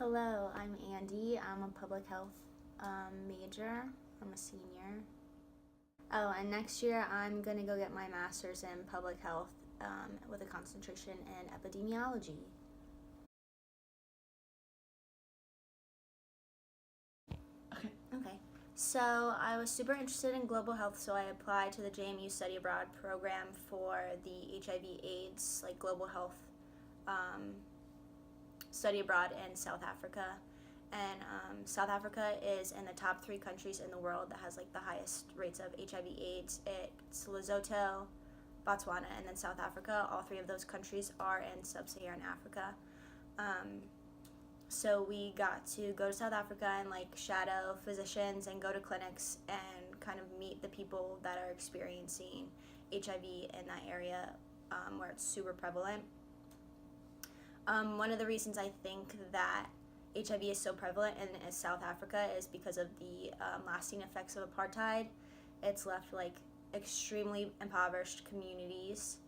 Hello, I'm Andy. I'm a public health major. I'm a senior. Oh, and next year I'm going to go get my master's in public health with a concentration in epidemiology. Okay. Okay. So I was super interested in global health, so I applied to the JMU Study Abroad program for the HIV/AIDS, like global health um, study abroad in South Africa. And South Africa is in the top 3 countries in the world that has like the highest rates of HIV/AIDS. It's Lesotho, Botswana, and then South Africa. All 3 of those countries are in sub-Saharan Africa. So we got to go to South Africa and like shadow physicians and go to clinics and kind of meet the people that are experiencing HIV in that area where it's super prevalent. One of the reasons I think that HIV is so prevalent in South Africa is because of the lasting effects of apartheid. It's left like extremely impoverished communities,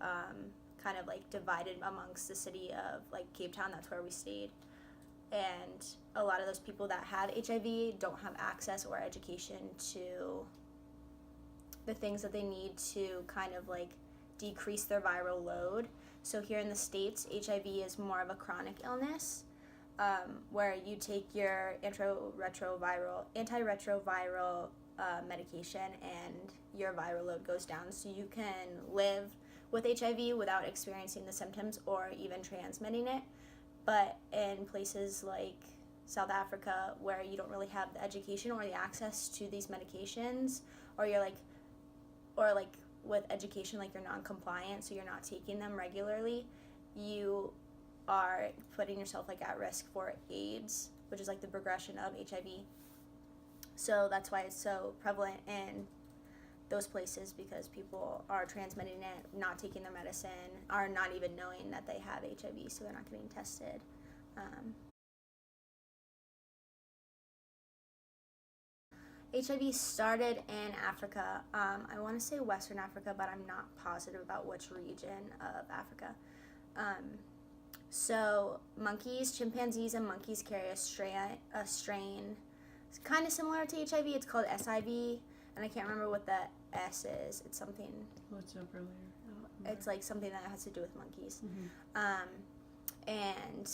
kind of like divided amongst the city of like Cape Town. That's where we stayed, and a lot of those people that had HIV don't have access or education to the things that they need to kind of like decrease their viral load. So here in the States, HIV is more of a chronic illness, where you take your antiretroviral medication and your viral load goes down, so you can live with HIV without experiencing the symptoms or even transmitting it. But in places like South Africa, where you don't really have the education or the access to these medications, or you're like, or like with education, like you're non-compliant, so you're not taking them regularly, you are putting yourself like at risk for AIDS, which is like the progression of HIV. So that's why it's so prevalent in those places, because people are transmitting it, not taking their medicine, are not even knowing that they have HIV, so they're not getting tested. HIV started in Africa. I want to say Western Africa, but I'm not positive about which region of Africa. So monkeys, chimpanzees, and monkeys carry a strain. It's kind of similar to HIV. It's called SIV, and I can't remember what the S is. It's something. What's up earlier? It's like something that has to do with monkeys. Mm-hmm. And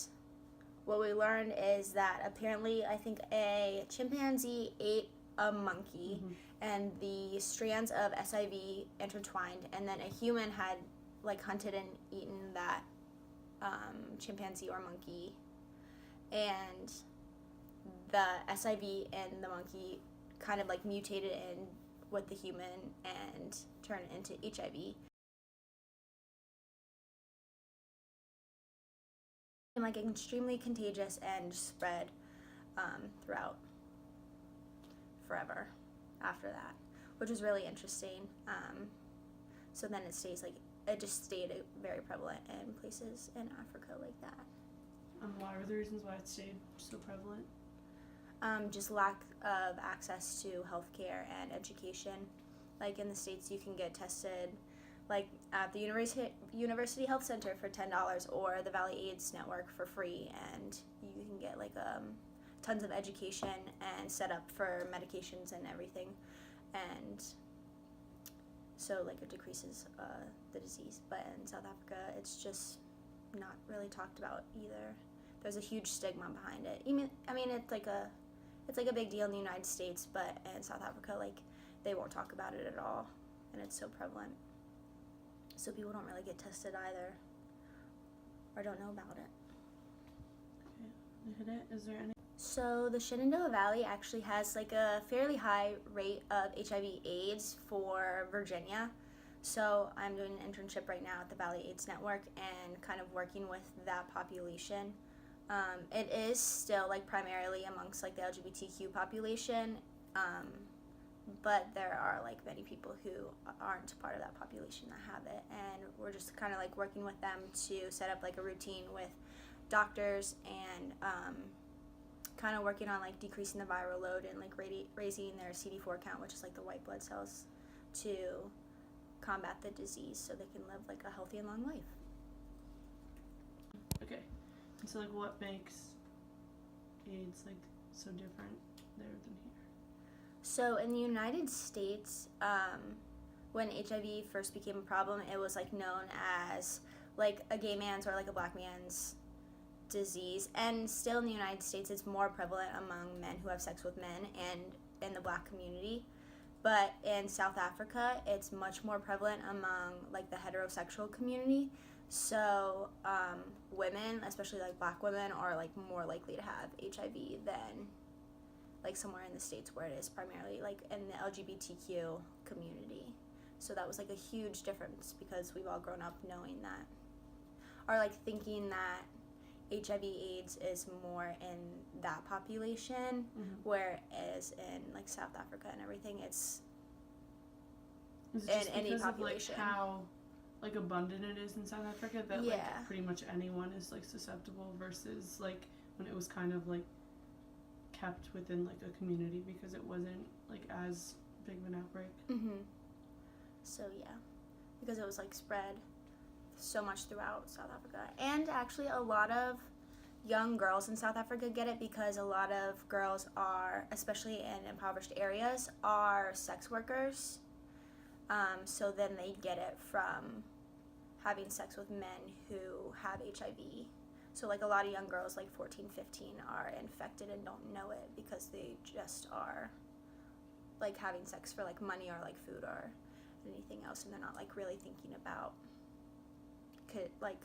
what we learned is that apparently, I think a chimpanzee ate a monkey, Mm-hmm. and the strands of SIV intertwined, and then a human had like hunted and eaten that chimpanzee or monkey, and the SIV in the monkey kind of like mutated in with the human and turned into HIV. And like extremely contagious and spread throughout forever after that, which was really interesting. So then it just stayed very prevalent in places in Africa like that. What were the reasons why it stayed so prevalent? Just lack of access to healthcare and education. Like in the States, you can get tested like at the University Health Center for $10, or the Valley AIDS Network for free, and you can get like tons of education and set up for medications and everything, and so like it decreases the disease. But in South Africa, it's just not really talked about either. There's a huge stigma behind it. I mean, it's like a big deal in the United States, but in South Africa, like they won't talk about it at all, and it's so prevalent. So people don't really get tested either, or don't know about it. Okay, hit it. Is there any? So the Shenandoah Valley actually has like a fairly high rate of HIV/AIDS for Virginia. So I'm doing an internship right now at the Valley AIDS Network and kind of working with that population. It is still like primarily amongst like the LGBTQ population, but there are like many people who aren't part of that population that have it, and we're just kind of like working with them to set up like a routine with doctors and kind of working on like decreasing the viral load and like raising their CD4 count, which is like the white blood cells, to combat the disease so they can live like a healthy and long life. Okay. So like what makes AIDS like so different there than here? So in the United States, when HIV first became a problem, it was like known as like a gay man's or like a black man's disease. And still in the United States, it's more prevalent among men who have sex with men and in the black community. But in South Africa, it's much more prevalent among like the heterosexual community. So women, especially like black women, are like more likely to have HIV than like somewhere in the States where it is primarily like in the LGBTQ community. So that was like a huge difference because we've all grown up knowing that, or like thinking that HIV/AIDS is more in that population, whereas in like South Africa and everything, it's Is it just in any because population. of like how like abundant it is in South Africa that Yeah. like pretty much anyone is like susceptible versus like when it was kind of like kept within like a community because it wasn't like as big of an outbreak. So yeah, because it was like spread so much throughout South Africa, and actually a lot of young girls in South Africa get it because a lot of girls are, especially in impoverished areas, are sex workers. So then they get it from having sex with men who have HIV. So like a lot of young girls, like 14, 15, are infected and don't know it because they just are like having sex for like money or like food or anything else, and they're not like really thinking about like